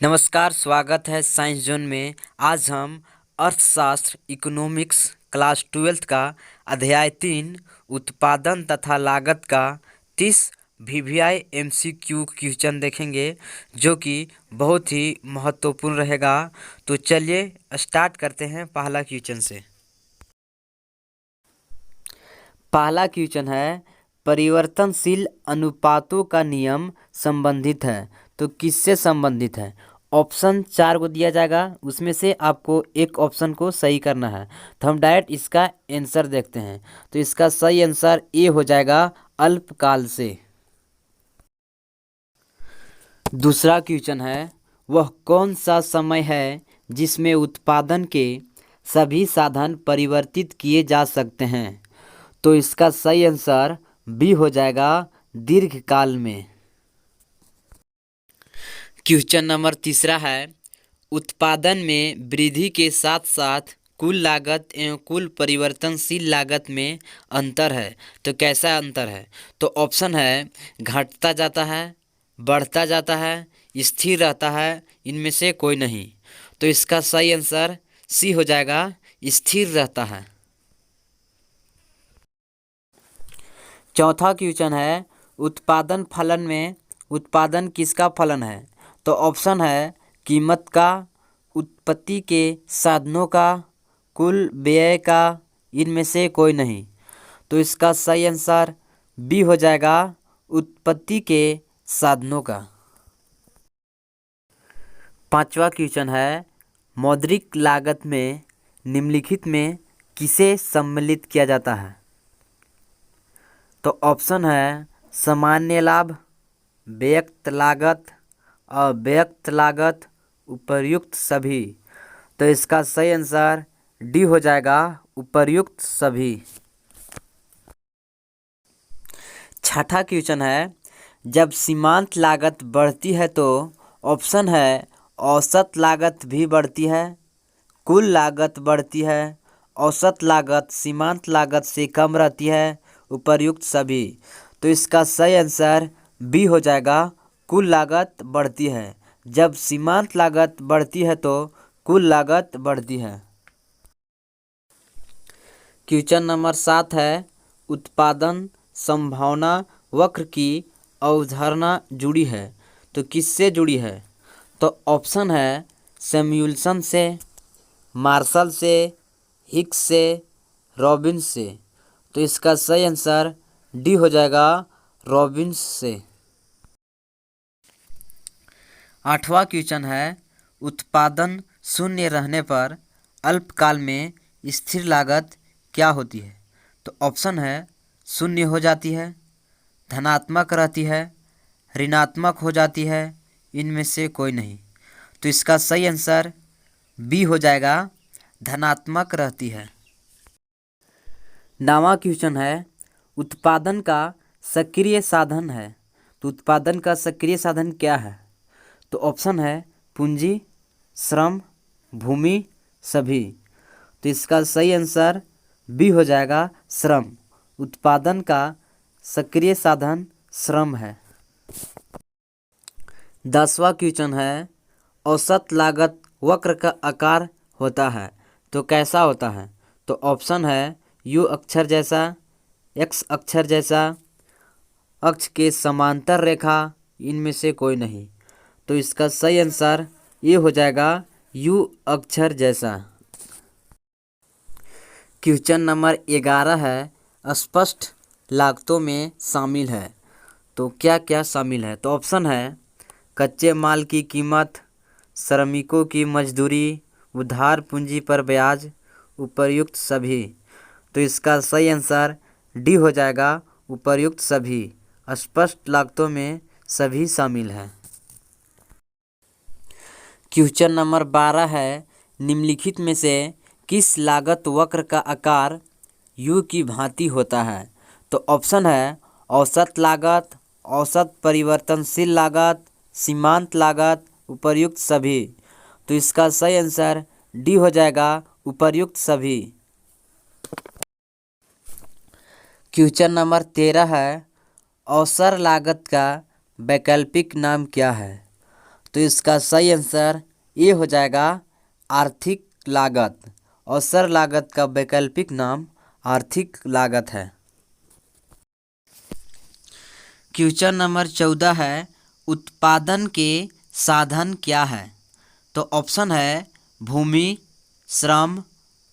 नमस्कार, स्वागत है साइंस जोन में। आज हम अर्थशास्त्र इकोनॉमिक्स क्लास 12th का अध्याय 3 उत्पादन तथा लागत का 30 वीवीआई एमसीक्यू क्वेश्चन देखेंगे, जो कि बहुत ही महत्वपूर्ण रहेगा। तो चलिए स्टार्ट करते हैं पहला क्वेश्चन से। पहला क्वेश्चन है, परिवर्तनशील अनुपातों का नियम संबंधित है। तो किससे संबंधित है? ऑप्शन 4 को दिया जाएगा, उसमें से आपको एक ऑप्शन को सही करना है। तो हम डायरेक्ट इसका आंसर देखते हैं। तो इसका सही आंसर ए हो जाएगा, अल्पकाल से। दूसरा क्वेश्चन है, वह कौन सा समय है जिसमें उत्पादन के सभी साधन परिवर्तित किए जा सकते हैं? तो इसका सही आंसर बी हो जाएगा, दीर्घकाल में। क्वेश्चन नंबर तीसरा है, उत्पादन में वृद्धि के साथ साथ कुल लागत एवं कुल परिवर्तनशील लागत में अंतर है। तो कैसा अंतर है? तो ऑप्शन है, घटता जाता है, बढ़ता जाता है, स्थिर रहता है, इनमें से कोई नहीं। तो इसका सही आंसर सी हो जाएगा, स्थिर रहता है। चौथा क्वेश्चन है, उत्पादन फलन में उत्पादन किसका फलन है? तो ऑप्शन है, कीमत का, उत्पत्ति के साधनों का, कुल व्यय का, इनमें से कोई नहीं। तो इसका सही आंसर बी हो जाएगा, उत्पत्ति के साधनों का। पांचवा क्वेश्चन है, मौद्रिक लागत में निम्नलिखित में किसे सम्मिलित किया जाता है? तो ऑप्शन है, सामान्य लाभ, व्यक्त लागत, अव्यक्त लागत, उपर्युक्त सभी। तो इसका सही आंसर डी हो जाएगा, उपर्युक्त सभी। छठा क्वेश्चन है, जब सीमांत लागत बढ़ती है तो ऑप्शन है, औसत लागत भी बढ़ती है, कुल लागत बढ़ती है, औसत लागत सीमांत लागत से कम रहती है, उपर्युक्त सभी। तो इसका सही आंसर बी हो जाएगा, कुल लागत बढ़ती है। जब सीमांत लागत बढ़ती है तो कुल लागत बढ़ती है। क्वेश्चन नंबर 7 है, उत्पादन संभावना वक्र की अवधारणा जुड़ी है। तो किससे जुड़ी है? तो ऑप्शन है, सैमुअल्सन से, मार्शल से, हिक्स से, रॉबिन्स से। तो इसका सही आंसर डी हो जाएगा, रॉबिन्स से। आठवां क्वेश्चन है, उत्पादन शून्य रहने पर अल्पकाल में स्थिर लागत क्या होती है? तो ऑप्शन है, शून्य हो जाती है, धनात्मक रहती है, ऋणात्मक हो जाती है, इनमें से कोई नहीं। तो इसका सही आंसर बी हो जाएगा, धनात्मक रहती है। नवां क्वेश्चन है, उत्पादन का सक्रिय साधन है। तो उत्पादन का सक्रिय साधन क्या है? तो ऑप्शन है, पूंजी, श्रम, भूमि, सभी। तो इसका सही आंसर बी हो जाएगा, श्रम। उत्पादन का सक्रिय साधन श्रम है। 10वां क्वेश्चन है, औसत लागत वक्र का आकार होता है। तो कैसा होता है? तो ऑप्शन है, यू अक्षर जैसा, एक्स अक्षर जैसा, अक्ष के समांतर रेखा, इनमें से कोई नहीं। तो इसका सही आंसर ये हो जाएगा, यू अक्षर जैसा। क्वेश्चन नंबर 11 है, स्पष्ट लागतों में शामिल है। तो क्या क्या शामिल है? तो ऑप्शन है, कच्चे माल की कीमत, श्रमिकों की मजदूरी, उधार पूंजी पर ब्याज, उपर्युक्त सभी। तो इसका सही आंसर डी हो जाएगा, उपर्युक्त सभी। स्पष्ट लागतों में सभी शामिल है। क्वेश्चन नंबर 12 है, निम्नलिखित में से किस लागत वक्र का आकार यू की भांति होता है? तो ऑप्शन है, औसत लागत, औसत परिवर्तनशील लागत, सीमांत लागत, उपर्युक्त सभी। तो इसका सही आंसर डी हो जाएगा, उपर्युक्त सभी। क्वेश्चन नंबर 13 है, अवसर लागत का वैकल्पिक नाम क्या है? तो इसका सही आंसर ए हो जाएगा आर्थिक लागत। अवसर लागत का वैकल्पिक नाम आर्थिक लागत है। क्वेश्चन नंबर 14 है, उत्पादन के साधन क्या है? तो ऑप्शन है भूमि, श्रम,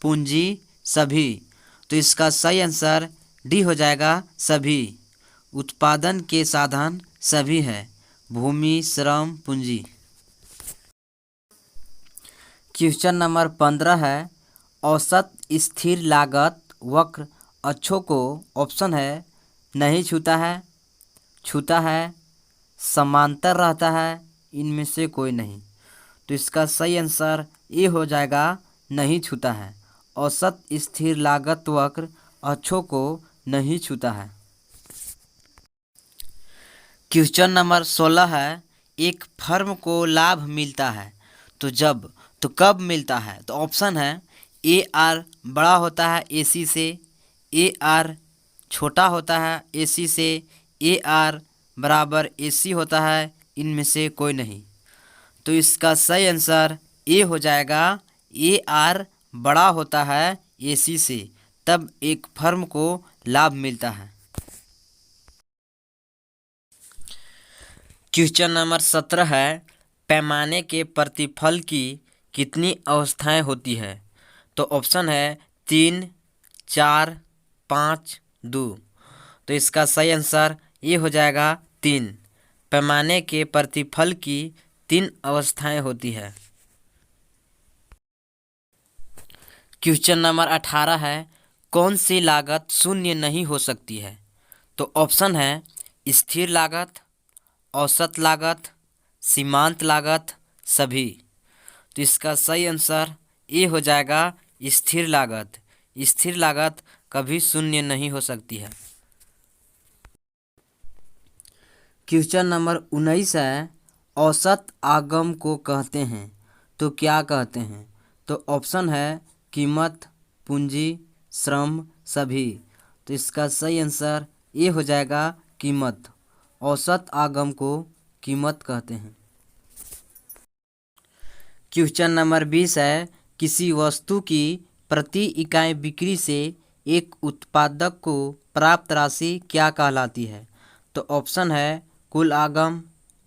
पूंजी, सभी। तो इसका सही आंसर डी हो जाएगा सभी। उत्पादन के साधन सभी है, भूमि, श्रम, पूंजी। क्वेश्चन नंबर 15 है, औसत स्थिर लागत वक्र अक्षों को ऑप्शन है नहीं छूता है, छूता है, समांतर रहता है, इनमें से कोई नहीं। तो इसका सही आंसर ए हो जाएगा नहीं छूता है। औसत स्थिर लागत वक्र अक्षों को नहीं छूता है। क्वेश्चन नंबर 16 है, एक फर्म को लाभ मिलता है तो कब मिलता है? तो ऑप्शन है ए आर बड़ा होता है ए सी से, ए आर छोटा होता है ए सी से, ए आर बराबर ए सी होता है, इनमें से कोई नहीं। तो इसका सही आंसर ए हो जाएगा ए आर बड़ा होता है ए सी से, तब एक फर्म को लाभ मिलता है। क्वेश्चन नंबर 17 है, पैमाने के प्रतिफल की कितनी अवस्थाएं होती है? तो ऑप्शन है 3, 4, 5, 2। तो इसका सही आंसर ये हो जाएगा 3। पैमाने के प्रतिफल की 3 अवस्थाएं होती है। क्वेश्चन नंबर 18 है, कौन सी लागत शून्य नहीं हो सकती है? तो ऑप्शन है स्थिर लागत, औसत लागत, सीमांत लागत, सभी। तो इसका सही आंसर ए हो जाएगा स्थिर लागत। स्थिर लागत कभी शून्य नहीं हो सकती है। क्वेश्चन नंबर 19 है, औसत आगम को कहते हैं तो क्या कहते हैं? तो ऑप्शन है कीमत, पूंजी, श्रम, सभी। तो इसका सही आंसर ए हो जाएगा कीमत। औसत आगम को कीमत कहते हैं। क्वेश्चन नंबर 20 है, किसी वस्तु की प्रति इकाई बिक्री से एक उत्पादक को प्राप्त राशि क्या कहलाती है? तो ऑप्शन है कुल आगम,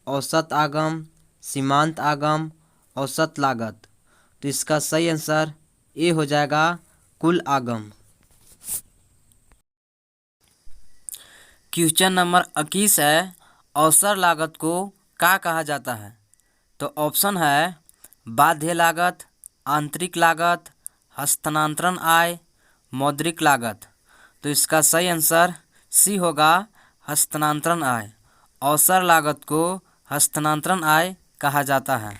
औसत आगम, सीमांत आगम, औसत लागत। तो इसका सही आंसर ए हो जाएगा कुल आगम। क्वेश्चन नंबर 21 है, अवसर लागत को क्या कहा जाता है? तो ऑप्शन है बाध्य लागत, आंतरिक लागत, हस्तांतरण आय, मौद्रिक लागत। तो इसका सही आंसर सी होगा हस्तांतरण आय। अवसर लागत को हस्तांतरण आय कहा जाता है।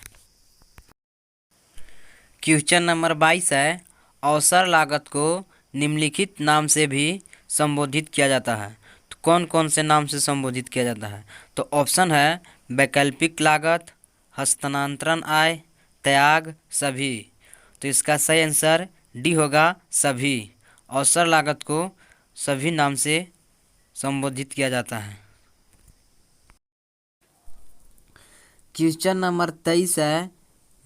क्वेश्चन नंबर 22 है, अवसर लागत को निम्नलिखित नाम से भी संबोधित किया जाता है। तो कौन कौन से नाम से संबोधित किया जाता है? तो ऑप्शन है वैकल्पिक लागत, हस्तांतरण आय, त्याग, सभी। तो इसका सही आंसर डी होगा सभी। अवसर लागत को सभी नाम से संबोधित किया जाता है। क्वेश्चन नंबर 23 है,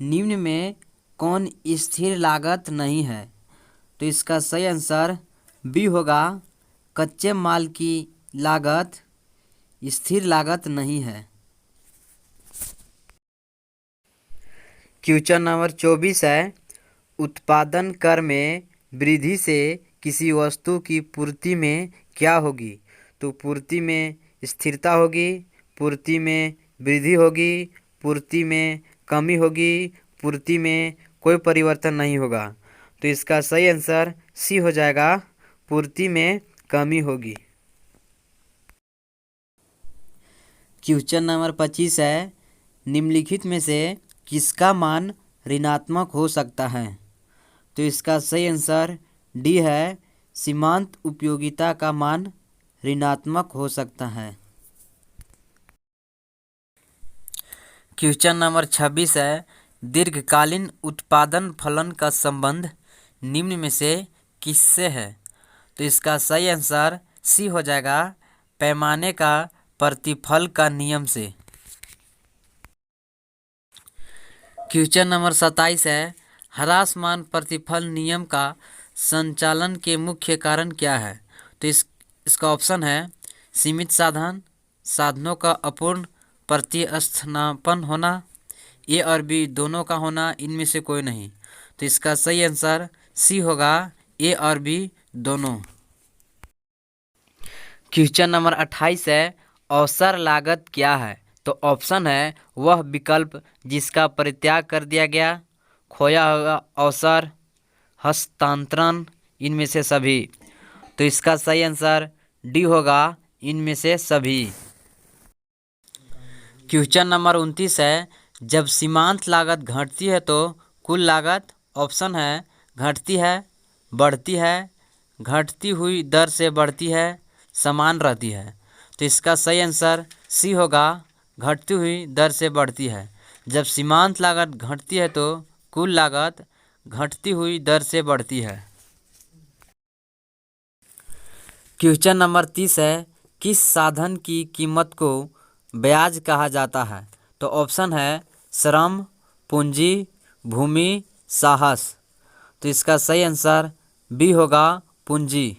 निम्न में कौन स्थिर लागत नहीं है? तो इसका सही आंसर बी होगा कच्चे माल की लागत स्थिर लागत नहीं है। क्वेश्चन नंबर 24 है, उत्पादन कर में वृद्धि से किसी वस्तु की पूर्ति में क्या होगी? तो पूर्ति में स्थिरता होगी, पूर्ति में वृद्धि होगी, पूर्ति में कमी होगी, पूर्ति में कोई परिवर्तन नहीं होगा। तो इसका सही आंसर सी हो जाएगा पूर्ति में कमी होगी। क्वेश्चन नंबर 25 है, निम्नलिखित में से किसका मान ऋणात्मक हो सकता है? तो इसका सही आंसर डी है, सीमांत उपयोगिता का मान ऋणात्मक हो सकता है। क्वेश्चन नंबर 26 है, दीर्घकालीन उत्पादन फलन का संबंध निम्न में से किससे है? तो इसका सही आंसर सी हो जाएगा पैमाने का प्रतिफल का नियम से। क्वेश्चन नंबर 27 है, ह्रासमान प्रतिफल नियम का संचालन के मुख्य कारण क्या है? तो इसका ऑप्शन है सीमित साधन, साधनों का अपूर्ण प्रतिस्थापन होना, ए और बी दोनों का होना, इनमें से कोई नहीं। तो इसका सही आंसर सी होगा, ए और बी दोनों। क्वेश्चन नंबर 28 है, अवसर लागत क्या है? तो ऑप्शन है वह विकल्प जिसका परित्याग कर दिया गया, खोया हुआ अवसर, हस्तांतरण, इनमें से सभी। तो इसका सही आंसर डी होगा, इनमें से सभी। क्वेश्चन नंबर 29 है, जब सीमांत लागत घटती है तो कुल लागत, ऑप्शन है घटती है, बढ़ती है, घटती हुई दर से बढ़ती है, समान रहती है। तो इसका सही आंसर सी होगा, घटती हुई दर से बढ़ती है। जब सीमांत लागत घटती है तो कुल लागत घटती हुई दर से बढ़ती है। क्वेश्चन नंबर 30 है, किस साधन की कीमत को ब्याज कहा जाता है? तो ऑप्शन है श्रम, पूंजी, भूमि, साहस। तो इसका सही आंसर बी होगा, पूंजी।